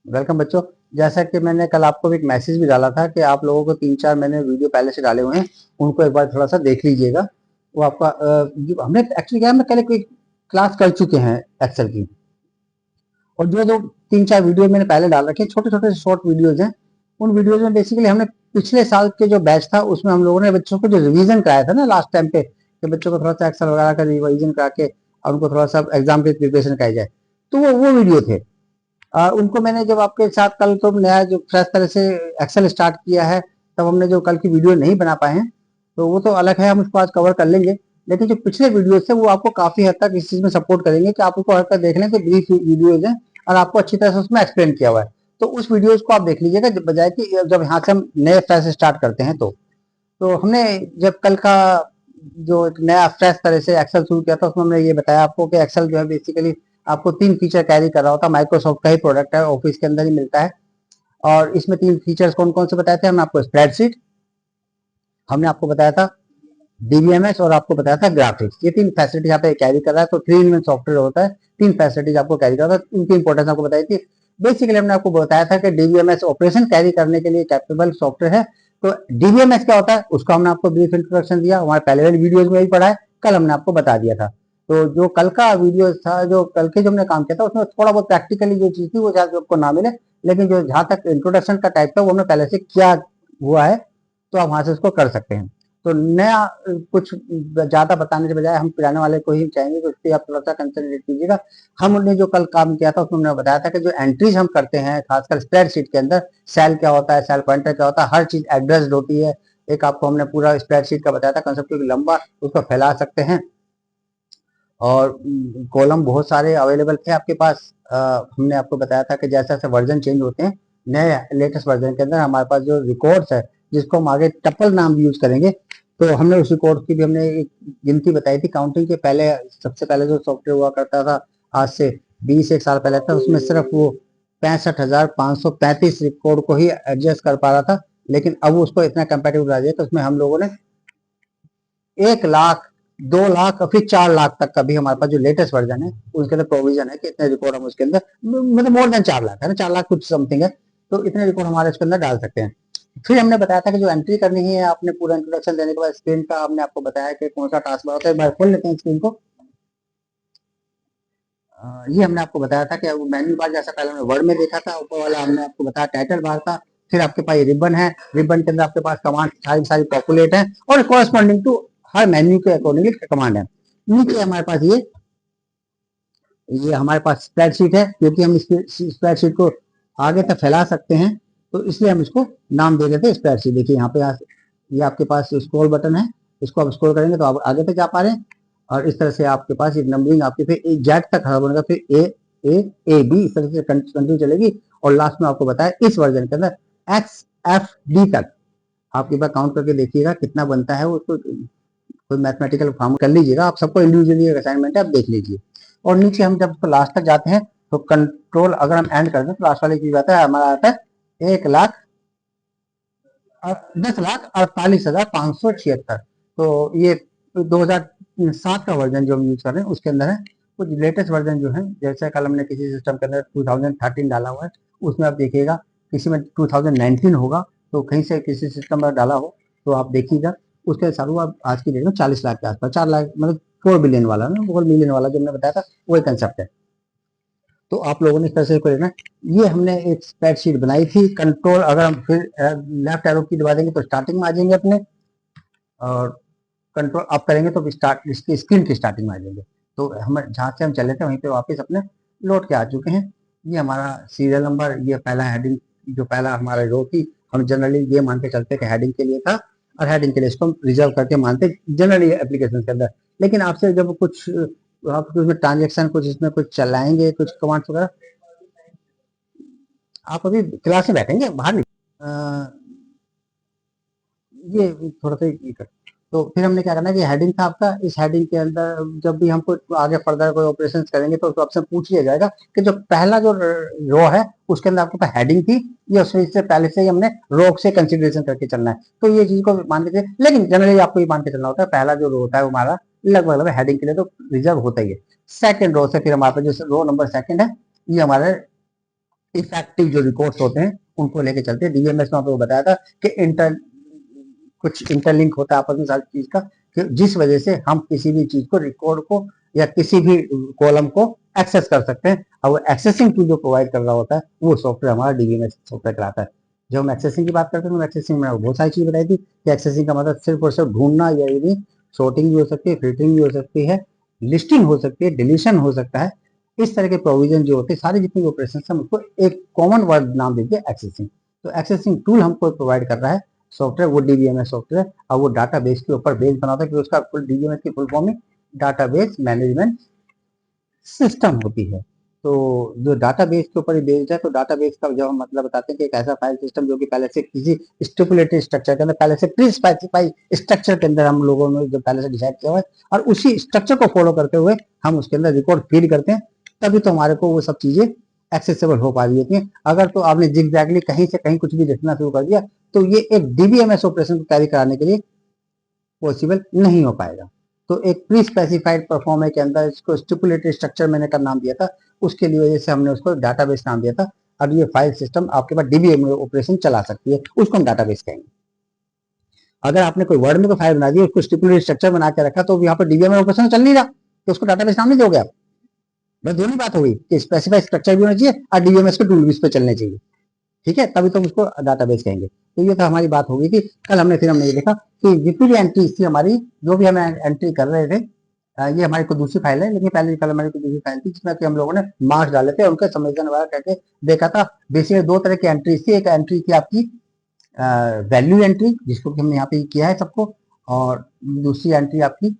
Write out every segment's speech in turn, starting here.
Welcome बच्चों। जैसा कि मैंने कल आपको एक मैसेज भी डाला था कि आप लोगों को 3-4 मैंने वीडियो पहले से डाले हुए हैं, उनको एक बार थोड़ा सा देख लीजिएगा। वो आपका हमने एक्चुअली क्या है, मैं कल एक क्लास कर चुके हैं एक्सेल की, और जो जो 3-4 वीडियो मैंने पहले डाल रखे हैं, छोटे छोटे शॉर्ट वीडियोज हैं। उन वीडियोज में बेसिकली हमने पिछले साल के जो बैच था उसमें हम लोगों ने बच्चों को जो रिवीजन कराया था ना लास्ट टाइम पे, कि बच्चों को थोड़ा सा एक्सेल वगैरह का रिवीजन करा के और उनको थोड़ा सा एग्जाम की प्रिपरेशन कराई जाए, तो वो वीडियो थे। उनको मैंने जब आपके साथ कल तो नया जो फ्रेश तरह से एक्सेल स्टार्ट किया है, तब हमने जो कल की वीडियो नहीं बना पाए हैं, तो वो तो अलग है, हम उसको आज कवर कर लेंगे। लेकिन जो पिछले वीडियोस थे वो आपको काफी हद तक इस चीज में सपोर्ट करेंगे कि आप उसको हर तक देख लें, तो ब्रीफ वीडियोज हैं और आपको अच्छी तरह से उसमें एक्सप्लेन किया हुआ है। तो उस वीडियोज को आप देख लीजिएगा, बजाय कि जब यहाँ से हम नए फ्रेश स्टार्ट करते हैं। तो हमने जब कल का जो एक नया फ्रेश तरह से एक्सेल शुरू किया था, उसमें हमने ये बताया आपको कि एक्सेल जो है बेसिकली आपको 3 फीचर कैरी कर रहा होता है। माइक्रोसॉफ्ट का ही प्रोडक्ट है, ऑफिस के अंदर ही मिलता है। और इसमें 3 फीचर्स कौन कौन से बताए थे हमने आपको? स्प्रेडशीट, हमने आपको बताया था डीबीएमएस, और आपको बताया था ग्राफिक्स। ये 3 फैसिलिटी यहाँ पे कैरी कर रहा है। तो 3 इन 1 सॉफ्टवेयर होता है, 3 फैसिलिटीज आपको कैरी कर रहा है। उनकी इंपॉर्टेंस आपको बताई थी। बेसिकली हमने आपको बताया था कि डीबीएमएस ऑपरेशन कैरी करने के लिए कैपेबल सॉफ्टवेयर है। तो डीबीएमएस क्या होता है उसको हमने आपको ब्रीफ इंट्रोडक्शन दिया, हमारे पहले वाली वीडियोज में भी पढ़ा है, कल हमने आपको बता दिया था। तो जो कल का वीडियो था, जो कल के जो हमने काम किया था, उसमें थोड़ा बहुत प्रैक्टिकली जो चीज थी वो शायद आपको ना मिले, लेकिन जो जहां तक इंट्रोडक्शन का टाइप था वो हमने पहले से किया हुआ है, तो आप वहां से उसको कर सकते हैं। तो नया कुछ ज्यादा बताने के बजाय हम पुराने वाले को ही चाहेंगे कि उस पर आप थोड़ा सा कंसंट्रेट कीजिएगा। हमने जो कल काम किया था उसमें हमने बताया था कि जो एंट्रीज हम करते हैं खासकर स्प्रेडशीट के अंदर, सेल क्या होता है, सेल पॉइंटर क्या होता है, हर चीज एड्रेस्ड होती है। एक आपको हमने पूरा स्प्रेडशीट का बताया था कंसेप्ट, क्योंकि लंबा उसको फैला सकते हैं, और कॉलम बहुत सारे अवेलेबल थे आपके पास। हमने आपको बताया था कि जैसे जैसे वर्जन चेंज होते हैं, नए लेटेस्ट वर्जन के अंदर हमारे पास जो रिकॉर्ड्स है, जिसको हम आगे टपल नाम भी यूज करेंगे, तो हमने उस रिकॉर्ड की भी हमने एक गिनती बताई थी काउंटिंग के। पहले सबसे पहले जो सॉफ्टवेयर हुआ करता था आज से 20 एक साल पहले था, उसमें सिर्फ वो 65,535 रिकॉर्ड को ही एडजस्ट कर पा रहा था। लेकिन अब उसको इतना कंपेटिबल बना दिया, तो उसमें हम लोगों ने 1 लाख, 2 लाख और फिर 4 लाख तक का भी हमारे पास जो लेटेस्ट वर्जन है उसके अंदर प्रोविजन है कि इतने रिकॉर्ड हम उसके अंदर, मतलब मोर देन 4 लाख है ना, 4 लाख कुछ समथिंग है, तो इतने रिकॉर्ड हमारे उसके अंदर डाल सकते हैं। फिर हमने बताया था कि जो एंट्री करनी है, आपने पूरा इंट्रोडक्शन देने के बाद स्क्रीन का हमने आपको बताया कि कौन सा टास्क बार होता है। एक बार खोल लेते हैं स्क्रीन को। ये हमने आपको बताया था कि मेन्यू बार जैसा पहले हमने वर्ड में देखा था, ऊपर वाला हमने आपको बताया टाइटल बार था। फिर आपके पास ये रिबन है, रिबन के अंदर आपके पास कमांड सारी सारी पॉपुलेट है, और कॉरेस्पॉन्डिंग टू हर मेन्यू के अकॉर्डिंगली कमांड है। नीचे हमारे पास ये हमारे पास स्प्रेडशीट है, क्योंकि हम इस स्प्रेडशीट को आगे तक फैला सकते हैं, तो इसलिए हम इसको नाम दे देते हैं स्प्रेडशीट। देखिए यहाँ पे ये आपके पास स्क्रॉल बटन है, इसको आप स्क्रॉल करेंगे तो आप आगे तक जा पा रहे हैं, और इस तरह से आपके पास एक नंबरिंग आपकी फिर जेड तक खत्म होगा, फिर ए बी, इस तरह से कंटिन्यू चलेगी। और लास्ट में आपको बताया इस वर्जन के अंदर एक्स एफ डी तक आप एक बार काउंट करके देखिएगा कितना बनता है, उसको कोई मैथमेटिकल फॉर्म कर लीजिएगा। आप सबको इंडिविजुअली असाइनमेंट है, आप देख लीजिए। और नीचे हम जब लास्ट तक जाते हैं तो कंट्रोल अगर हम एंड करते हैं तो लास्ट वाले की आता है हमारा, आता है 10,48,576। तो ये 2007 का वर्जन जो हम यूज कर रहे हैं उसके अंदर है। कुछ लेटेस्ट वर्जन जो है, जैसे कल हमने किसी सिस्टम के अंदर 2013 डाला हुआ है, उसमें आप देखिएगा किसी में 2019 होगा, तो कहीं से किसी सिस्टम में डाला हो तो आप देखिएगा उसके हिसाब से आप आज की डेट में 40 लाख के आसपास, 4 लाख मतलब 4 बिलियन वाला ना, 4 मिलियन वाला जो हमने बताया था वही कंसेप्ट है। तो आप लोगों ने इस तरह से करना। ये हमने एक स्प्रेडशीट बनाई थी। कंट्रोल अगर हम फिर लेफ्ट एरो की दबा देंगे तो स्टार्टिंग में आ जाएंगे अपने, और कंट्रोल अप करेंगे तो स्टार्ट इसकी स्क्रीन की स्टार्टिंग में आ जाएंगे। तो हम जहाँ से हम चले थे वहीं पे वापस अपने लौट के आ चुके हैं। ये हमारा सीरियल नंबर, ये पहला हेडिंग, जो पहला हमारा रो थी, हम जनरली ये मान के चलते कि हेडिंग के लिए था, और हेडिंग के लिए इसको हम रिजर्व करके मानते जनरली एप्लीकेशन के अंदर। लेकिन आपसे जब कुछ आप उसमें ट्रांजेक्शन कुछ इसमें कुछ चलाएंगे, कुछ कमांड्स वगैरह, आप अभी क्लास में बैठेंगे बाहर नहीं। ये थोड़ा सा ये कर। तो फिर हमने क्या करना है कि हेडिंग था आपका, इस हेडिंग के अंदर जब भी हमको आगे फर्दर कोई ऑपरेशंस करेंगे तो आपसे पूछ लिया जाएगा कि जो पहला जो रो है उसके अंदर आपके पास हेडिंग थी, ये उसमें इससे पहले से ही हमने रो से कंसिडरेशन करके चलना है। तो ये चीज को मान के, लेकिन जनरली आपको ये मान के चलना होता है पहला जो रो होता है वो हमारा लगभग हेडिंग के लिए तो रिजर्व होता ही है। सेकंड रो से फिर हमारे पास जो रो नंबर सेकंड है, ये हमारे इफेक्टिव जो रिकॉर्ड्स होते हैं उनको लेके चलते हैं। डीबीएमएस में आपको बताया था कि कुछ इंटरलिंक होता है आपस में सारी चीज का, कि जिस वजह से हम किसी भी चीज को, रिकॉर्ड को या किसी भी कॉलम को एक्सेस कर सकते हैं। और वो एक्सेसिंग टूल जो प्रोवाइड कर रहा होता है वो सॉफ्टवेयर हमारा डीबीएमएस सॉफ्टवेयर कराता है। जब हम एक्सेसिंग की बात करते हैं तो एक्सेसिंग में बहुत सारी चीज बताई थी कि एक्सेसिंग का मतलब सिर्फ और सिर्फ ढूंढना, या नहीं, सॉर्टिंग भी हो सकती है, फिल्टरिंग भी हो सकती है, लिस्टिंग हो सकती है, डिलीशन हो सकता है। इस तरह के प्रोविजन जो होते हैं, सारे जितने ऑपरेशन हम उसको एक कॉमन वर्ड नाम देते हैं एक्सेसिंग। तो एक्सेसिंग टूल हमको प्रोवाइड कर रहा है सॉफ्टवेयर, वो डीबीएमएस सॉफ्टवेयर, और वो डाटाबेस के ऊपर बेस बनाता है कि उसका फुल डीबीएमएस की फुल फॉर्म में डाटाबेस मैनेजमेंट सिस्टम होती है। तो जो डाटाबेस के ऊपर बेस्ड है, तो डाटाबेस का जब हम मतलब बताते हैं कि एक ऐसा फाइल सिस्टम जो कि पहले से किसी स्टिपुलेटेड स्ट्रक्चर के अंदर, पहले से प्री स्पेसिफाई स्ट्रक्चर के अंदर हम लोगों ने जो पहले से डिसाइड किया हुआ है, और उसी स्ट्रक्चर को फॉलो करते हुए हम उसके अंदर रिकॉर्ड फीड करते हैं, तभी तो हमारे को वो सब चीजें एक्सेसिबल हो पा रही होती हैं। अगर तो आपने जिगजैगली कहीं से कहीं कुछ भी लिखना शुरू कर दिया, तो ये एक डीबीएमएस ऑपरेशन को कैरी कराने के लिए पॉसिबल नहीं हो पाएगा। तो एक प्री स्पेसिफाइड परफॉर्में के अंदर इसको स्टिपुलेटेड स्ट्रक्चर मैंने का नाम दिया था, उसके लिए वजह से हमने उसको डाटाबेस नाम दिया था। अब ये फाइल सिस्टम आपके पास डीबीएम ऑपरेशन चला सकती है, उसको हम डाटाबेस कहेंगे। अगर आपने कोई वर्ड में कोई फाइल बना दी, उसको स्टिपुलेटेड स्ट्रक्चर बना के रखा, तो यहाँ पर डीबीएम ऑपरेशन चल नहीं रहा, तो उसको डाटाबेस नाम नहीं दोगे आप। बस दोनों बात हो गई कि स्पेसिफाइड स्ट्रक्चर भी होना चाहिए और डीबीएमएस के टूल भी इस पर चलने चाहिए, ठीक है, तभी तो हम उसको डाटाबेस कहेंगे। तो ये तो हमारी बात हो गई थी। कल हमने ये देखा कि जितनी भी एंट्री थी हमारी, जो भी हम एंट्री कर रहे थे, ये हमारी कोई दूसरी फाइल है, लेकिन पहले कल हमारी कोई दूसरी फाइल थी जिसमें कि हम लोगों ने मार्क्स डाले थे, उनके समेशन वगैरह करके देखा था। बेसिकली दो तरह की एंट्री थी। एक एंट्री थी आपकी वैल्यू एंट्री, जिसको कि हमने यहाँ पे किया है सबको, और दूसरी एंट्री आपकी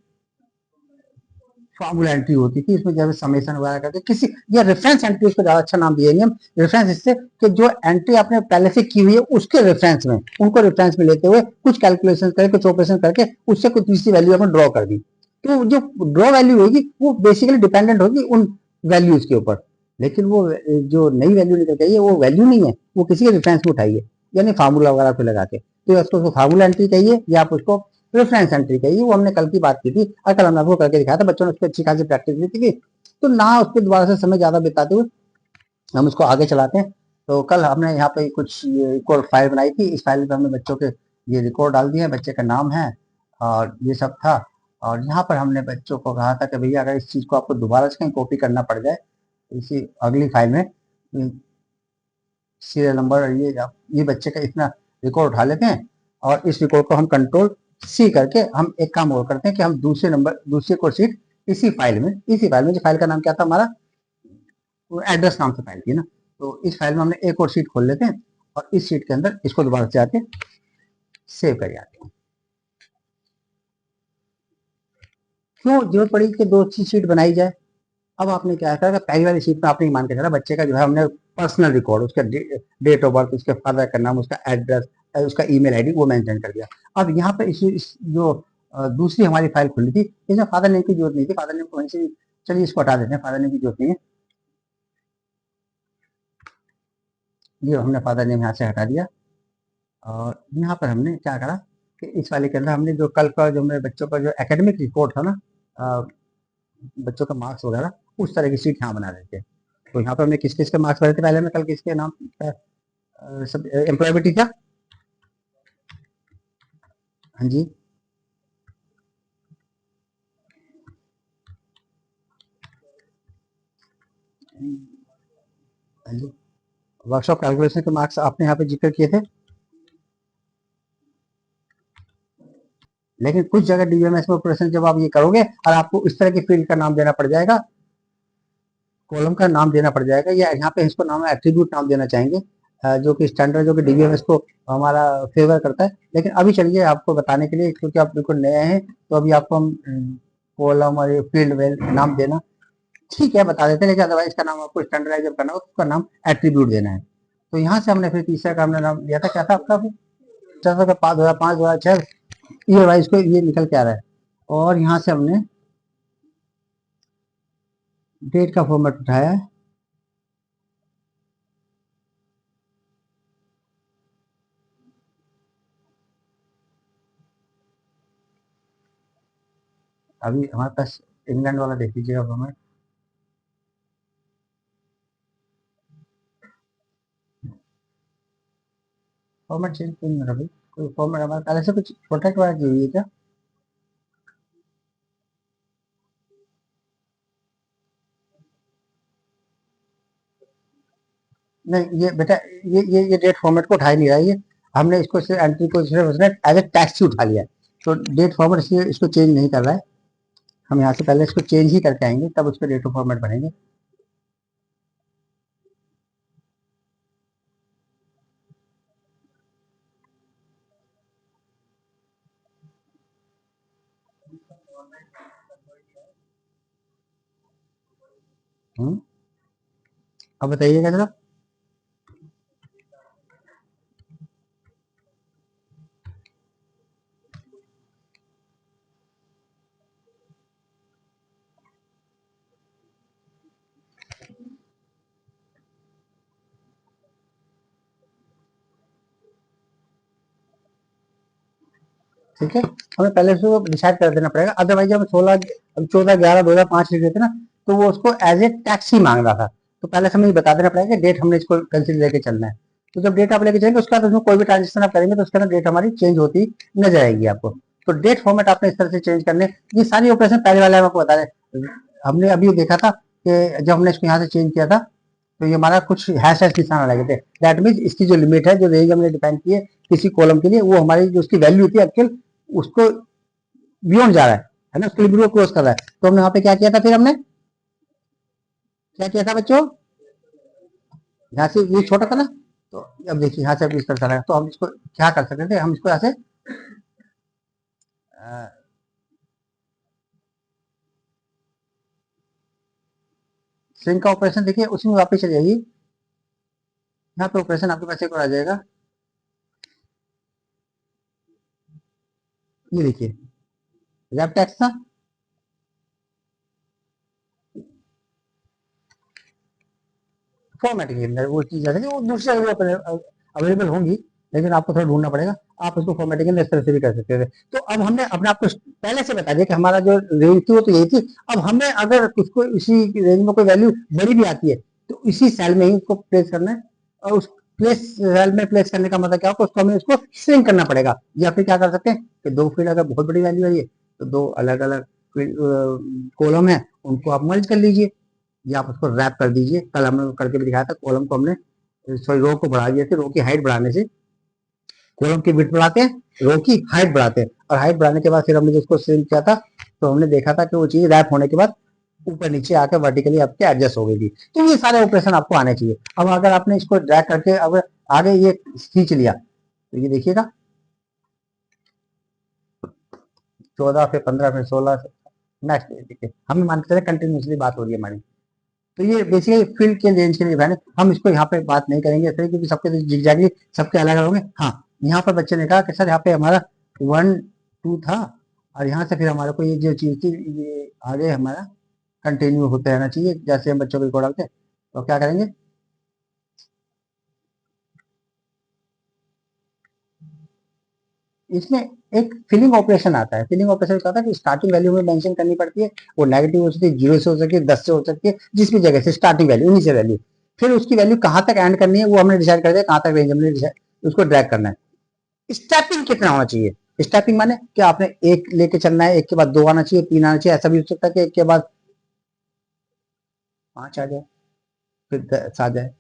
फॉर्मूला एंट्री होती थी। इसमें जैसे समेशन वगैरह करके किसी, या रेफरेंस एंट्री, उसको ज्यादा अच्छा नाम दिए हम। रेफरेंस इससे कि जो एंट्री आपने पहले से की हुई है उसके रेफरेंस में, उनको रेफरेंस में लेते हुए कुछ कैलकुलेशन करके, कुछ ऑपरेशन करके उससे कुछ तीसरी वैल्यू आपने ड्रॉ कर दी। तो जो ड्रॉ वैल्यू होगी वो बेसिकली डिपेंडेंट होगी उन वैल्यूज के ऊपर, लेकिन वो जो नई वैल्यू निकल के आई है वो वैल्यू नहीं है, वो किसी के रेफरेंस में उठाई है, यानी फार्मूला वगैरह पे लगा के। तो उसको फार्मूला एंट्री कहिए या आप उसको रेफरेंस एंट्री कहिए। वो हमने कल की बात की थी और कल हमने आपको करके दिखाया था, बच्चों ने उसकी अच्छी खासी प्रैक्टिस भी की थी। तो ना उस पर दोबारा से समय ज्यादा बिताते हुए हम उसको आगे चलाते हैं। तो कल हमने यहाँ पे कुछ रिकॉर्ड फाइल बनाई थी। इस फाइल में हमने बच्चों के ये रिकॉर्ड डाल दिए, बच्चे का नाम है और ये सब था। और यहाँ पर हमने बच्चों को कहा था कि भैया अगर इस चीज को आपको दोबारा से कहीं कॉपी करना पड़ जाए, इसी अगली फाइल में सीरियल नंबर, ये बच्चे का इतना रिकॉर्ड उठा लेते हैं, और इस रिकॉर्ड को हम कंट्रोल सी करके हम एक काम और करते हैं कि हम दूसरे को शीट इसी फाइल में जो फाइल का नाम क्या था हमारा, एड्रेस नाम से फाइल थी ना, तो इस फाइल में हमने एक और शीट खोल लेते हैं और इस शीट के अंदर इसको दोबारा से आके सेव कर जाते हैं। क्यों जरूरत पड़ी कि दो शीट बनाई जाए? अब आपने क्या करा, पहली वाली शीट में आपने मान के चला बच्चे का जो है हमने पर्सनल रिकॉर्ड, उसका डेट ऑफ बर्थ, उसके फादर का नाम, उसका एड्रेस, उसका ईमेल आईडी वो मेंशन कर दिया। अब यहाँ पे इस जो दूसरी हमारी फाइल खुली थी, इसमें फादर नेम की जरूरत नहीं थी। फादर नेम को वहीं से, चलिए इसको हटा देते हैं, फादर नेम की जरूरत नहीं है। ये हमने फादर नेम यहाँ से हटा दिया। और यहाँ पर हमने क्या करा कि इस वाले के अंदर हमने जो कल का जो मेरे बच्चों का जो एकेडमिक रिपोर्ट था ना, बच्चों का मार्क्स वगैरह, उस तरह की शीट यहाँ बना देते हैं। तो यहाँ पर हमने किस किस के मार्क्स भरे थे पहले में, कल किसके नाम सब एम्प्लॉयबिलिटी था। हाँ जी, हाँ जी, वर्कशॉप कैलकुलेशन के मार्क्स आपने यहाँ पे जिक्र किए थे। लेकिन कुछ जगह डीबीएमएस में ऑपरेशन जब आप ये करोगे और आपको इस तरह की फील्ड का नाम देना पड़ जाएगा, कॉलम का नाम देना पड़ जाएगा, या यहाँ पे इसको नाम एट्रीब्यूट नाम देना चाहेंगे, जो कि स्टैंडर्ड, जो कि डीबीएमएस को हमारा फेवर करता है। लेकिन अभी चलिए आपको बताने के लिए, क्योंकि आप बिल्कुल नए हैं, तो अभी आपको हम कॉलम और फील्ड वेल नाम देना ठीक है बता देते हैं, लेकिन अदरवाइज का नाम आपको स्टैंडर्डाइज जब करना हो उसका नाम एट्रीब्यूट देना है। तो यहाँ से हमने फिर तीसरा का हमने नाम दिया था, क्या था आपका? फिर 2005 2006 ईयर वाइज को ये निकल के आ रहा है। और यहाँ से हमने डेट का फॉर्मेट उठाया है। अभी हमारे पास इंग्लैंड वाला देख लीजिएगा फॉर्मेट। फॉर्मेट चेंज क्यों नहीं हो रहा भाई? कोई फॉर्मेट हमारे पहले से कुछ प्रोटेक्ट वगैरह की हुई है क्या? नहीं ये बेटा, ये डेट फॉर्मेट को उठा ही नहीं रहा है ये। हमने इसको सिर्फ एंट्री को सिर्फ उसने एज ए टैक्स ही उठा लिया है। तो डेट फॉर्मेट इसलिए इसको चेंज नहीं कर रहा है। हम यहाँ से पहले इसको चेंज ही करके आएंगे, तब उसको डेट ऑफ फॉर्मेट बनेंगे। अब बताइएगा जरा। ठीक है, हमें पहले से डिसाइड कर देना पड़ेगा, अदरवाइज हम 14/11/2005 लिख देते ना, तो वो उसको एज ए टैक्स ही मांग रहा था। तो पहले से हमें ये बता देना पड़ेगा कि डेट हमने इसको कंसिडर लेके चलना है। तो जब डेट आप लेके चलेंगे उसके बाद उसमें कोई भी ट्रांजेक्शन आप करेंगे तो उसके अंदर डेट हमारी चेंज होती नजर आएगी आपको। तो डेट फॉर्मेट आपने इस तरह से चेंज करने, ये सारी ऑपरेशन पहले वाले हम आपको बता रहे। हमने अभी देखा था कि जब हमने इसको यहाँ से चेंज किया था तो ये हमारा कुछ हैश हैश निशान लगे थे। दैट मीन्स इसकी जो लिमिट है, जो रेंज हमने डिफाइन की है किसी कॉलम के लिए, वो हमारी जो उसकी वैल्यू थी एक्चुअल उसको बियॉन्ड जा रहा है ना, उसके लिमिट को क्रॉस कर रहा है। तो हमने यहाँ पे क्या किया था, फिर हमने क्या किया था बच्चों, यहाँ से ये छोटा था ना, तो अब देखिए यहाँ से अब इस तरह चला, तो हम इसको क्या कर सकते थे, हम इसको यहाँ से स्ट्रिंग का ऑपरेशन देखिए उसी में वापस चली जाएगी। यहाँ पे ऑपरेशन आपके पास एक और आ जाएगा, ये देखिए रैप टेक्स्ट था, फॉर्मेटिंग के अंदर वो चीज है वो दूसरी जगह अवेलेबल होंगी, लेकिन आपको थोड़ा ढूंढना पड़ेगा। आप उसको फॉर्मेटिंग के अंदर इस तरह से भी कर सकते थे। तो अब हमने अपने आप को पहले से बता दिया कि हमारा जो रेंज थी वो तो यही थी। अब हमें अगर उसको इसी रेंज में कोई वैल्यू बड़ी भी आती है तो इसी सेल में ही उसको प्लेस करना है, और उस प्लेस सेल में प्लेस करने का मतलब क्या होगा, उसको हमें उसको श्रिंक करना पड़ेगा। या फिर क्या कर सकते हैं कि दो फील्ड अगर बहुत बड़ी वैल्यू है ये, तो दो अलग अलग कॉलम है उनको आप मर्ज कर लीजिए, या आप उसको रैप कर दीजिए। कल हमने करके भी दिखाया था, कॉलम को हमने सॉरी रो को बढ़ा दिया था, रो की हाइट बढ़ाने से कॉलम की विड्थ बढ़ाते हैं, रो की हाइट बढ़ाते हैं, और हाइट बढ़ाने के बाद फिर हमने जिसको श्रिंक किया था तो हमने देखा था कि वो चीज रैप होने के बाद ऊपर नीचे आकर वर्टिकली आपके एडजस्ट हो गई थी। तो ये सारे ऑपरेशन आपको आने चाहिए। अब अगर आपने इसको ड्रैग करके अगर आगे ये खींच लिया तो ये देखिएगा 14 फिर 15 फिर 16, नेक्स्ट देखिए हमें मान के चले कंटिन्यूसली बात हो रही है हमारी। तो ये बेसिकली फील्ड के रेंज के लिए बहन, हम इसको यहाँ पे बात नहीं करेंगे इसलिए क्योंकि सबके जिगजैगली सबके अलग अलग होंगे। हाँ, यहाँ पर बच्चे ने कहा कि सर यहाँ पे हमारा 1 2 था, और यहाँ से फिर हमारे को ये जो चीज थी ये आगे हमारा कंटिन्यू होते रहना चाहिए, जैसे हम बच्चों को रिकॉर्ड डालते हैं। तो क्या करेंगे, इसमें एक फिलिंग ऑपरेशन आता है। फिलिंग ऑपरेशन क्या होता है कि स्टार्टिंग वैल्यू में मेंशन करनी पड़ती है, वो नेगेटिव हो सकती है, 0 से हो सकती है, 10 से हो सकती है, जिस भी जगह से स्टार्टिंग वैल्यू उन्हीं से वैल्यू, फिर उसकी वैल्यू कहाँ तक एंड करनी है वो हमने डिसाइड कर दिया, कहाँ तक रेंज हमने उसको ड्रैग करना है। स्टेपिंग कितना होना चाहिए, स्टेपिंग माने कि आपने एक लेके चलना है, एक के बाद दो आना चाहिए, तीन आना चाहिए, ऐसा भी हो सकता है कि एक के बाद 5 आ जाए फिर 10 आ जाए,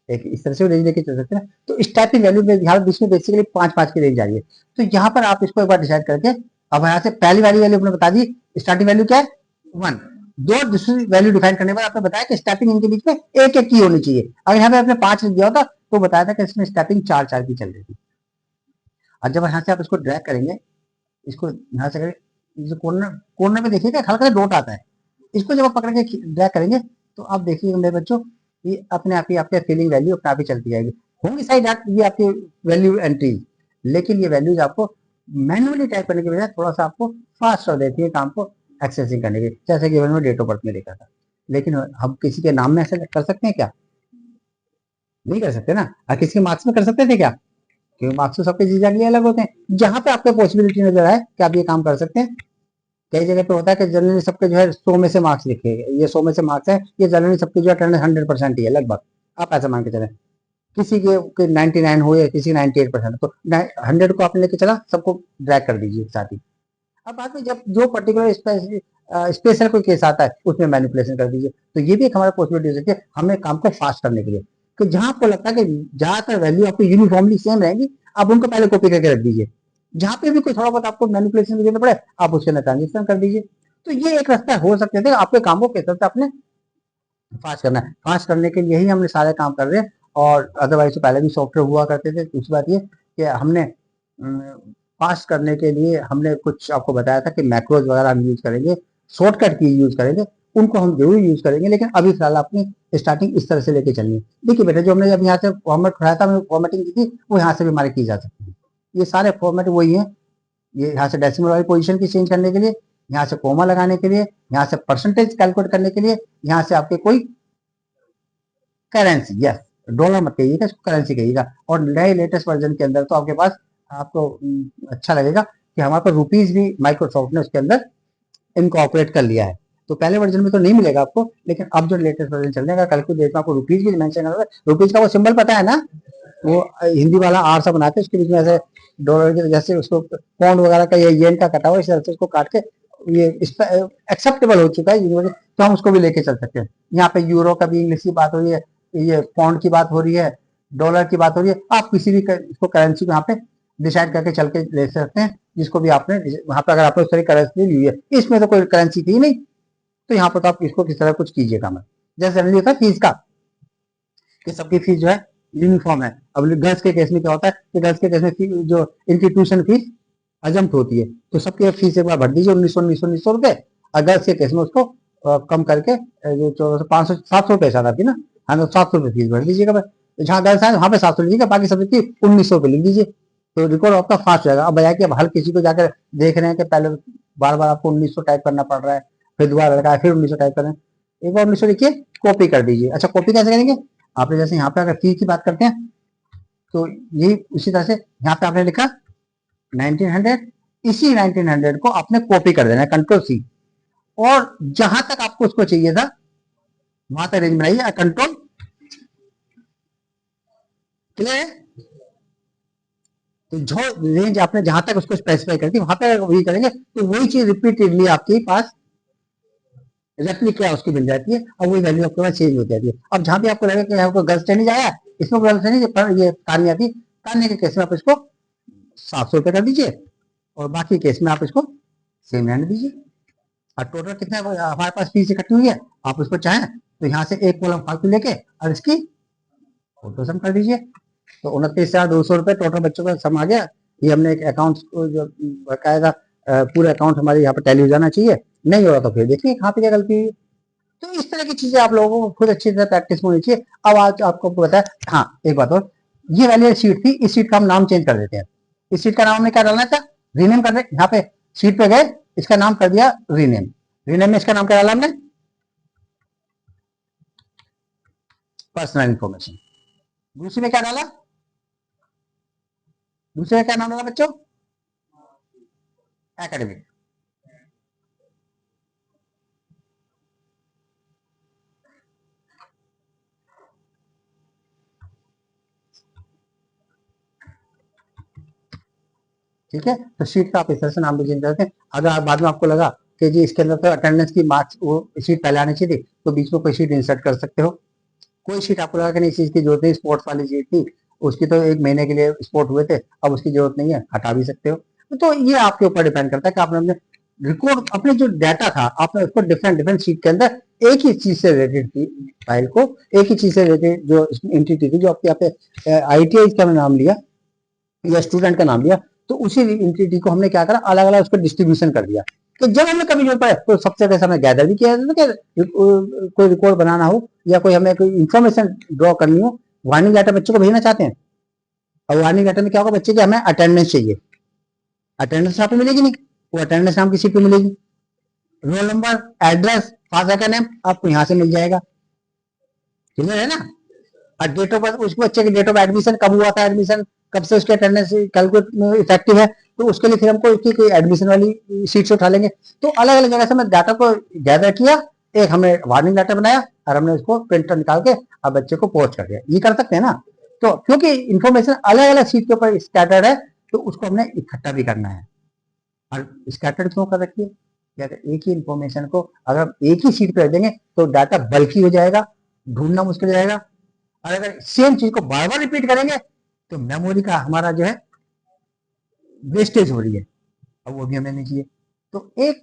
एक इस तरह से रेंज लेके चल सकते हैं। तो स्टेपिंग वैल्यू में यहाँ बीच में बेसिकली 5 5 की रेंज आ रही है। तो यहाँ पर आप इसको एक बार डिसाइड करके, अब यहाँ से पहली वाली वैल्यू आपने बता दी, स्टार्टिंग वैल्यू क्या है 1, दो दूसरी वैल्यू डिफाइन करने के बाद आपने बताया कि स्टेपिंग इनके बीच में एक एक की होनी चाहिए। अगर यहाँ पे आपने 5 लिख दिया होता तो बताया था कि इसमें स्टेपिंग 4 4 की चल रही थी। और जब यहाँ से आप इसको ड्रैग करेंगे, इसको यहाँ से जो कॉर्नर कॉर्नर में देखिएगा हल्का सा डॉट आता है, इसको जब आप पकड़ के ड्रैग करेंगे तो आप देखिएगा मेरे बच्चों, ये अपने आप ही आपके फीलिंग वैल्यू अपने आप ही चलती जाएगी। होंगी साइड ये आपकी वैल्यू एंट्री, लेकिन ये वैल्यूज आपको मैनुअली टाइप करने की बजाय थोड़ा सा आपको फास्ट कर देती है काम को एक्सेसिंग करने की, जैसे कि मैंने डेट ऑफ बर्थ में देखा था। लेकिन हम किसी के नाम में ऐसा कर सकते हैं क्या, नहीं कर सकते ना। और किसी के मार्क्स में कर सकते थे क्या, क्योंकि मार्क्स तो सबके जीजा के लिए अलग होते हैं। जहां पे आपको पॉसिबिलिटी नजर आए कि आप ये काम कर सकते हैं, कई जगह पे होता है कि जनरली सबके जो है 100 में से मार्क्स लिखे, ये 100 में से मार्क्स है, ये जनरली सबके जो है 100% ही है लगभग, आप ऐसा मान के चलें। किसी के 99 हो या किसी 98%, तो 100 को आपने लेके चला, सबको ड्रैग कर दीजिए साथ ही। अब बाद में जब जो पर्टिकुलर स्पेशल कोई केस आता है उसमें मैनिपुलेशन कर दीजिए। तो ये भी एक हमारा पॉसिबिलिटी हो सकती है हमें काम को फास्ट करने के लिए, कि जहां आपको लगता है कि ज्यादातर वैल्यू आपको यूनिफॉर्मली सेम रहेगी, आप उनको पहले कॉपी करके रख दीजिए। जहां पे भी कोई थोड़ा बहुत आपको मैनिपुलेशन देना पड़े, आप उसके अंदर ट्रांजेक्शन कर दीजिए। तो ये एक रास्ता हो सकते थे आपके काम को किस तरह से आपने फास्ट करना है। फास्ट करने के लिए ही हमने सारे काम कर रहे हैं, और अदरवाइज तो पहले भी सॉफ्टवेयर हुआ करते थे। दूसरी बात ये कि हमने फास्ट करने के लिए हमने कुछ आपको बताया था कि मैक्रोज वगैरह हम यूज करेंगे, शॉर्टकट की यूज करेंगे, उनको हम जरूर यूज करेंगे। लेकिन अभी फिलहाल अपनी स्टार्टिंग इस तरह से लेके चलिए। देखिए बेटा, जो हमने जब यहाँ से फॉर्मेट उठाया था, फॉर्मेटिंग की थी, वो यहाँ से भी हमारी की जा सकती है। ये सारे फॉर्मेट वही है। ये यहाँ से डेसिमल वाली पोजीशन की चेंज करने के लिए, यहाँ से कोमा लगाने के लिए, यहाँ से परसेंटेज कैलकुलेट करने के लिए, यहाँ से आपके कोई करेंसी, यस, डॉलर मत कहिएगा, इसको करेंसी कहिएगा। और नए लेटेस्ट वर्जन के अंदर तो आपके पास, आपको अच्छा लगेगा कि हमारे पास रुपीज भी माइक्रोसॉफ्ट ने उसके अंदर इनकॉर्पोरेट कर लिया है। तो पहले वर्जन में तो नहीं मिलेगा आपको, लेकिन अब जो लेटेस्ट वर्जन चलने का, कल की डेट में आपको रुपीज भी मेंशन कर रहा है। रुपीज का वो सिंबल पता है ना, वो हिंदी वाला आर सा बनाते हैं, उसके बीच में ऐसे डॉलर के जैसे उसको पौंड वगैरह का या येन का कटा हुआ, इस तरह से उसको काट के ये इस पर एक्सेप्टेबल हो चुका है यूनिवर्सल, तो हम उसको भी लेके चल सकते हैं। यहाँ पे यूरो का भी इंग्लिश की बात हो रही है, ये पौंड की बात हो रही है, डॉलर की बात हो रही है। आप किसी भी इसको करेंसी को यहाँ पे डिसाइड करके चल के ले सकते हैं, जिसको भी आपने वहां पे, अगर आपने उस तरह करेंसी ली है, इसमें तो कोई करेंसी थी नहीं, तो यहाँ पर तो आप इसको किस तरह कुछ कीजिएगा। मैं जैसे जनरली होता है फीस का, कि सबकी फीस जो है यूनिफॉर्म है। अब गर्ल्स के केस में क्या होता है कि गर्ल्स के केस में जो इनकी ट्यूशन फीस अजम्प्ट होती है, तो सबकी फीस एक बार भर दीजिए 1900 रुपए। और गर्ल्स के केस में उसको कम करके जो 1400 700 रुपए शायद आपकी ना, हाँ, तो 700 रुपए फीस भर दीजिएगा। बस जहाँ गर्ल्स है वहाँ पे 700 लीजिएगा, बाकी सबकी 1900 रुपए लिख दीजिए, तो रिकॉर्ड आपका फास्ट हो जाएगा। अब बजाय कि अब हर किसी को जाकर देख रहे हैं कि पहले बार बार आपको 1900 टाइप करना पड़ रहा है, फिर दोबारा लगा फिर 1900 टाइप कर रहे हैं, एक बार 1900 लिखिए, कॉपी कर दीजिए। अच्छा, कॉपी कैसे करेंगे? आपने जैसे यहाँ पे अगर फी की बात करते हैं, तो यही उसी तरह से यहाँ पे आपने लिखा 1900, इसी 1900 को आपने कॉपी कर देना है, कंट्रोल सी, और जहां तक आपको उसको चाहिए था वहां तक रेंज बनाइए, कंट्रोल क्लियर है। तो जो रेंज आपने जहां तक उसको स्पेसिफाई कर दी वहां पे वही करेंगे, तो वही चीज रिपीटेडली आपके पास रेप्लिका उसकी मिल जाती है, और वही वैल्यू आपके पास चेंज हो जाती है। अब जहां भी आपको लगे कि आपको गर्ल्स नहीं जाया, इसमें गर्ल्स नहीं, पर ये तानी आती, तानी के केस में आप इसको 700 रुपए कर दीजिए, और बाकी केस में आप इसको सेम रहने दीजिए। और टोटल कितना हमारे पास फीस इकट्ठी हुई है, आप उसको चाहें तो यहाँ से एक कॉलम फालतू लेके और इसकी फोटो सम कर दीजिए। तो 29,200 रुपए टोटल बच्चों का सम आ गया। ये हमने एक अकाउंट जो बकायदा पूरा अकाउंट हमारे यहाँ पे टैली हो जाना चाहिए, नहीं हो रहा तो फिर देखिए कहाँ पे क्या गलती हुई। तो इस तरह की चीजें आप लोगों को खुद अच्छी तरह प्रैक्टिस होनी चाहिए। अब आज आपको बताया, हाँ एक बात और, ये वाली शीट थी, इस शीट का हम नाम चेंज कर देते हैं। इस शीट का नाम हमने क्या डालना था, रीनेम कर दे। यहाँ पे शीट पे गए, इसका नाम कर दिया रीनेम। रीनेम में इसका नाम क्या डाला हमने, पर्सनल इंफॉर्मेशन। दूसरी में क्या डाला, दूसरे में क्या नाम डाला बच्चों, एकेडमिक। ठीक है, तो शीट का आप इस तरह से नाम भी चेंज करते हैं। अगर बाद में आपको लगा कि जी इसके अंदर तो अटेंडेंस की मार्क्स वो शीट पहले आनी चाहिए थी, तो बीच में कोई शीट इंसर्ट कर सकते हो। कोई शीट आपको लगा कि नहीं इस चीज की जरूरत नहीं, स्पोर्ट्स वाली शीट थी, उसकी तो 1 महीने के लिए स्पोर्ट हुए थे, अब उसकी जरूरत नहीं है, हटा भी सकते हो। तो ये आपके ऊपर डिपेंड करता है कि आपने अपने रिकॉर्ड, अपने जो डाटा था, आपने उसको डिफरेंट डिफरेंट शीट के अंदर एक ही चीज से रिलेटेड थी, फाइल को एक ही चीज से रिलेटेड जो एंटिटी थी, जो आपके यहाँ पे ITI का नाम लिया या स्टूडेंट का नाम लिया, तो उसी एंटिटी को हमने क्या करा, अलग अलग उसको डिस्ट्रीब्यूशन कर दिया। तो जब हमें कभी जरूरत पड़े तो सबसे पहले हमें गैदर भी किया जाता था कि कोई रिकॉर्ड बनाना हो या कोई हमें कोई इन्फॉर्मेशन ड्रॉ करनी हो, वार्निंग लेटर बच्चों को भेजना चाहते हैं। अब वार्निंग लेटर में क्या होगा, बच्चे की हमें अटेंडेंस चाहिए, अटेंडेंस यहाँ पे मिलेगी नहीं, वो अटेंडेंस नाम की शीट पे मिलेगी। रोल नंबर, एड्रेस, फादर का नेम आपको यहाँ से मिल जाएगा, क्लियर है ना। और डेट ऑफ बर्थ, उस बच्चे की डेट ऑफ एडमिशन कब हुआ था, एडमिशन कब से उसके अटेंडेंस कैलकुलेट इफेक्टिव है, तो उसके लिए फिर हमको उसकी कोई एडमिशन वाली सीट से उठा लेंगे। तो अलग अलग जगह से हमने डाटा को गैदर किया, एक हमने वार्निंग लेटर बनाया और हमने उसको प्रिंटर निकाल के अब बच्चे को पोस्ट कर दिया, ये कर सकते हैं ना। तो क्योंकि इंफॉर्मेशन अलग अलग सीट के ऊपर स्कैटर्ड है, तो उसको हमने इकट्ठा भी करना है। और स्कैटर्ड क्यों कर रखी है? अगर एक ही इंफॉर्मेशन को अगर हम एक ही सीट पे रख देंगे तो डाटा बल्की हो जाएगा, ढूंढना मुश्किल हो जाएगा। और अगर सेम चीज को बार बार रिपीट करेंगे तो मेमोरी का हमारा जो है वेस्टेज हो रही है, और वो भी हमें नहीं चाहिए। तो एक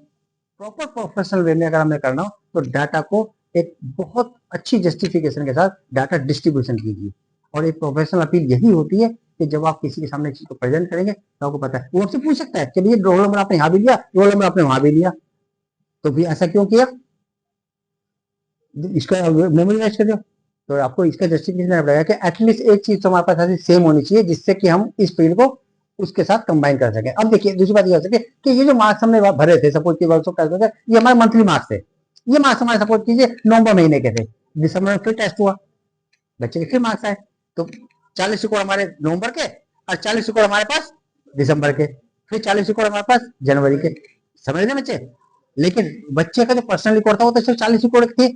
प्रॉपर प्रोफेशनल वे में अगर हमें करना हो तो डाटा को एक बहुत अच्छी जस्टिफिकेशन के साथ डाटा डिस्ट्रीब्यूशन कीजिए। और एक प्रोफेशनल अपील यही होती है कि जब आप किसी के सामने चीज को प्रेजेंट करेंगे तो आपको पता है, वो आपसे पूछ सकता है कि भैया रोल नंबर आपने यहाँ भी लिया, रोल नंबर आपने वहां भी लिया, तो भी ऐसा क्यों किया, इसका मेमोरी वेस्ट कर दो। तो आपको इसका जस्टिफिकेशन देना पड़ेगा कि एटलीस्ट एक चीज तो हमारे पास ऐसी सेम होनी चाहिए जिससे कि हम इस फील्ड को उसके साथ कंबाइन कर सकें। अब देखिए दूसरी बात ये हो सकती है कि ये जो मार्क्स हमने भरे थे, सपोज की ये हमारे मंथली मार्क्स थे। ये मार्क्स हमारे सपोज कीजिए नवंबर महीने के थे, दिसंबर में फिर टेस्ट हुआ, बच्चे के फिर मार्क्स आए, तो 40 रिकॉर्ड हमारे नवंबर के और 40 रिकॉर्ड हमारे पास दिसंबर के, फिर 40 रिकॉर्ड हमारे पास जनवरी के। समझ रहे बच्चे? लेकिन बच्चे का जो पर्सनल रिकॉर्ड था वो तो सिर्फ 40 रिकॉर्ड थे।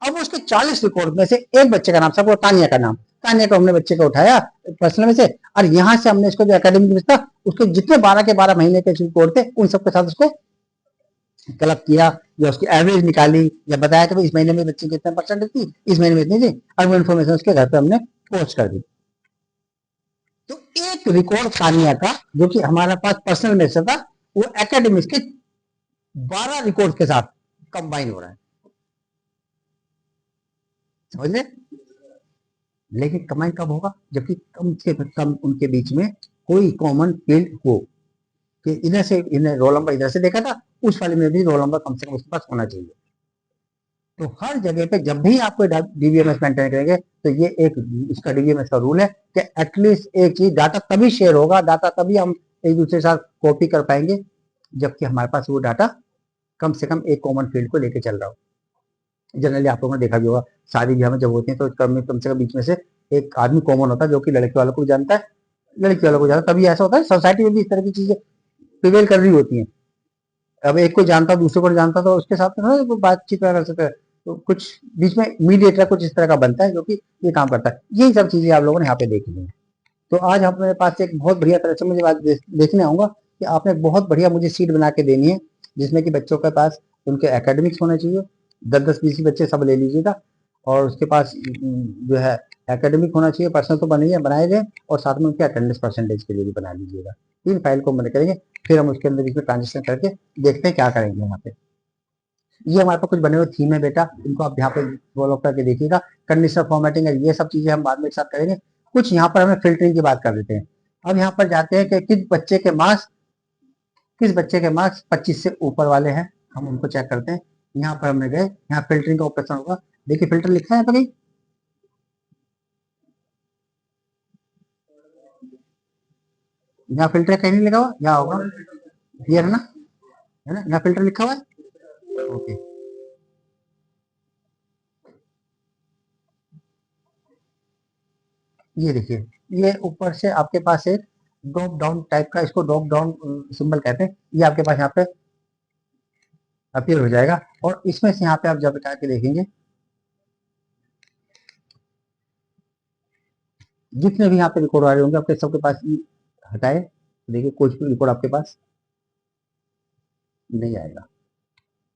अब उसके 40 रिकॉर्ड में से एक बच्चे का नाम, सबको तानिया का नाम, तानिया को हमने बच्चे को उठाया पर्सनल में से, और यहाँ से हमने इसको जो एकेडमिक में था उसके जितने 12 के 12 महीने के रिकॉर्ड थे उन सबके साथ उसको कलेक्ट किया, या उसकी एवरेज निकाली, या बताया कि इस महीने में बच्चे की इतने परसेंट थी, इस महीने में इतनी थी, और वो इन्फॉर्मेशन उसके घर पे हमने पोस्ट कर दी। तो एक रिकॉर्ड तानिया का जो कि हमारे पास पर्सनल में से था, वो एकेडमिक्स के 12 रिकॉर्ड के साथ कंबाइन हो रहा है। समझ ले? लेकिन कंबाइन कब होगा? जबकि कम से कम उनके बीच में कोई कॉमन फील्ड हो, कि इधर से इन्हें रोल नंबर इधर से देखा था, उस वाले में भी रोल नंबर कम से कम उसके पास होना चाहिए। तो हर जगह पे जब भी आप कोई डीबीएमएस मेंटेन करेंगे तो ये एक इसका डीबीएमएस का रूल है कि एटलीस्ट एक चीज डाटा तभी शेयर होगा, डाटा तभी हम एक दूसरे के साथ कॉपी कर पाएंगे जबकि हमारे पास वो डाटा कम से कम एक कॉमन फील्ड को लेके चल रहा हो। जनरली आप लोगों ने देखा भी होगा, शादी ब्याह में जब होती है तो कम से कम बीच में से एक आदमी कॉमन होता है जो कि लड़के वालों को भी जानता है, लड़की वालों को जानता है। तभी ऐसा होता है, सोसाइटी में भी इस तरह की चीजें प्रिवेल कर रही होती हैं। अब एक को जानता दूसरे को नहीं जानता तो उसके साथ में बातचीत कर सकते हैं, तो कुछ बीच में मीडिएटर कुछ इस तरह का बनता है जो कि ये काम करता है। यही सब चीजें आप लोगों ने यहाँ पे देखी है। तो आज आप मेरे पास एक बहुत बढ़िया तरह से मुझे बात देखने आऊंगा कि आपने बहुत बढ़िया मुझे सीट बना के देनी है जिसमें कि बच्चों के पास उनके एकेडमिक्स होने चाहिए, 10-10 20 बच्चे सब ले लीजिएगा, और उसके पास जो है एकेडमिक होना चाहिए, पर्सनल तो बनाए दें, और साथ में उनके अटेंडेंस परसेंटेज के लिए भी बना लीजिएगा। 3 फाइल को बंद करेंगे, फिर हम उसके अंदर इसमें ट्रांजेक्शन करके देखते हैं क्या करेंगे यहाँ पे। ये हमारे पास कुछ बने हुए थीम है बेटा, इनको आप यहाँ पे फॉलो करके देखिएगा। कंडीशनल फॉर्मेटिंग है, ये सब चीजें हम बाद में एक साथ करेंगे। कुछ यहाँ पर हमें फिल्टरिंग की बात कर देते हैं। अब यहाँ पर जाते हैं कि किस बच्चे के मार्क्स 25 से ऊपर वाले हैं, हम उनको चेक करते हैं। यहाँ पर हमने गए, यहाँ फिल्टरिंग का ऑप्शन होगा, देखिए फिल्टर लिखा है कहीं, यहाँ फिल्टर कहीं नहीं लिखा हुआ, यहाँ होगा, क्लियर है ना, यहाँ फिल्टर लिखा हुआ है। ओके, ये देखिए, ये ऊपर से आपके पास एक ड्रॉप डाउन टाइप का, इसको ड्रॉप डाउन सिंबल कहते हैं, ये आपके पास यहाँ पे अपीयर हो जाएगा। और इसमें से यहाँ पे आप जब हटा के देखेंगे जितने भी यहाँ पे रिकॉर्ड आ रहे होंगे आपके सबके पास हटाए, देखिए कुछ भी रिकॉर्ड आपके पास नहीं आएगा।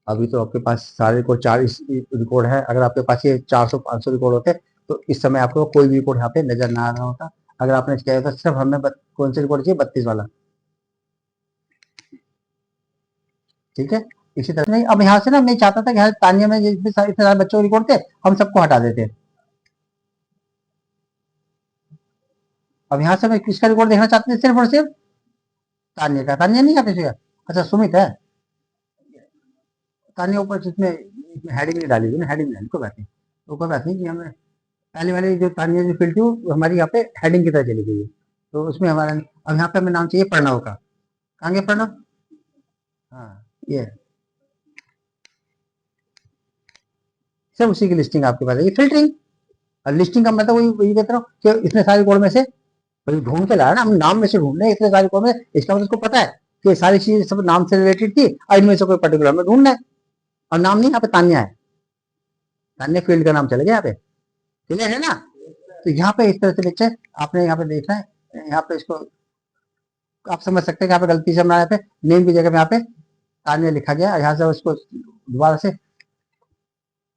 अभी तो आपके पास सारे रिकॉर्ड 40 रिकॉर्ड है। अगर आपके पास ये 400-500 रिकॉर्ड होते तो इस समय आपको कोई भी रिकॉर्ड यहाँ पे नजर ना आ रहा होता। अगर आपने किया होता सिर्फ हमें कौन से रिकॉर्ड चाहिए, 32 वाला, ठीक है। इसी तरह नहीं, अब यहाँ से ना मैं चाहता था कि तानिया में इतने सारे बच्चों के रिकॉर्ड थे, हम सबको हटा देते। अब यहाँ से मैं किसका रिकॉर्ड देखना चाहते हैं, सिर्फ और सिर्फ तानिया का। तानिया नहीं आता किसी का, अच्छा सुमित है, तानिया ऊपर जिसमें हेडिंग नहीं डाली हुई ना, हेडिंग डाली, कोई बात नहीं, तो कोई बात नहीं कि हमें पहले वाली जो तानिया जो फील्ड थी वो हमारी यहाँ पे हेडिंग की तरह चली गई है, तो उसमें हमारा अब यहाँ पे हमें नाम चाहिए प्रणव का। कहाँ गया प्रणव? हाँ, ये सब उसी की लिस्टिंग आपके पास है, ये फिल्टरिंग। और लिस्टिंग का मतलब वही वही कहता हूँ कि इतने सारे कोड में से वही ढूंढ के लाया ना, हम नाम में से ढूंढ रहे हैं इतने सारे कोड में, इसका मतलब उसको पता है कि सारी चीजें सब नाम से रिलेटेड थी और इनमें से कोई पर्टिकुलर में ढूंढना है। और नाम नहीं, यहाँ पे तान्या है, तान्या फील्ड का नाम चले गया यहाँ पे, क्लियर है ना? तो यहाँ पे इस तरह से बच्चे आपने यहाँ पे देखना है, यहाँ पे इसको आप समझ सकते हैं कि यहाँ पे गलती से हमारे यहाँ पे नेम की जगह पे यहाँ पे तान्या लिखा गया, यहाँ से उसको दोबारा से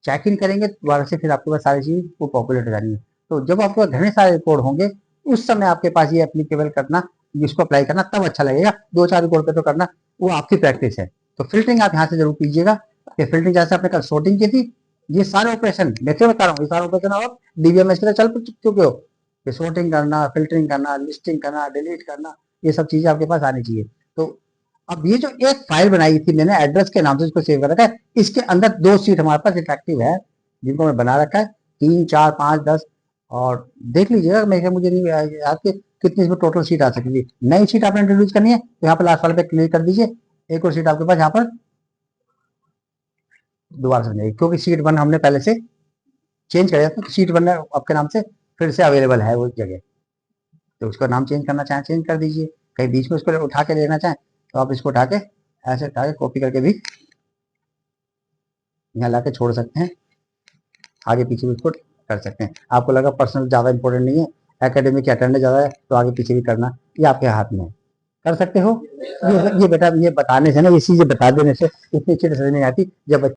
चेक इन करेंगे, दोबारा से फिर आपके पास सारी चीज वो पॉपुलेट हो जानी है। तो जब आपके पास घने सारे रिकॉर्ड होंगे उस समय आपके पास ये एप्लीकेबल करना, इसको अप्लाई करना तब अच्छा लगेगा। 2-4 रिकॉर्ड पे तो करना वो आपकी प्रैक्टिस है। तो फिल्टरिंग आप यहाँ से जरूर कीजिएगा। फिल्टरिंग जैसे आपने कल सॉर्टिंग की थी, ये सारे ऑपरेशन मैं क्यों बता रहा हूँ, ये सारे ऑपरेशन आप डीबीएमएस के लिए चल चुके हो। ये सॉर्टिंग करना, फिल्टरिंग करना, लिस्टिंग करना, डिलीट करना, ये सब चीजें आपके पास आनी चाहिए। तो अब ये जो एक फाइल बनाई थी मैंने एड्रेस के नाम से, इसको सेव कर रखा है, इसके अंदर 2 सीट हमारे पास इंटरेक्टिव है जिनको मैं बना रखा है, 3, 4, 5, 10 और देख लीजिएगा। मैं मुझे नहीं याद कि कितनी इसमें टोटल सीट आ सकेगी। नई सीट आपने इंट्रोड्यूस करनी है तो यहाँ पर लास्ट वाले पे क्लिक कर दीजिए, एक और सीट आपके पास यहाँ पर दोबारा से जाएगी, क्योंकि सीट 1 हमने पहले से चेंज कर दिया था, तो सीट 1 आपके नाम से फिर से अवेलेबल है वो जगह। तो उसका नाम चेंज करना चाहें चेंज कर दीजिए, कहीं बीच में उसको उठा के लेना चाहें तो आप इसको उठा के ऐसे उठा के कॉपी करके भी यहाँ ला के छोड़ सकते हैं, आगे पीछे भी उसको कर सकते हैं। आपको लगा पर्सनल ज़्यादा इंपॉर्टेंट नहीं है, एकेडमिक की अटेंडेंस ज़्यादा है तो आगे पीछे भी करना ये आपके हाथ में है, कर सकते हो। ये बेटा ये बताने से ना, ये चीज़ें बता देने से इतनी अच्छी समझ नहीं आती। जब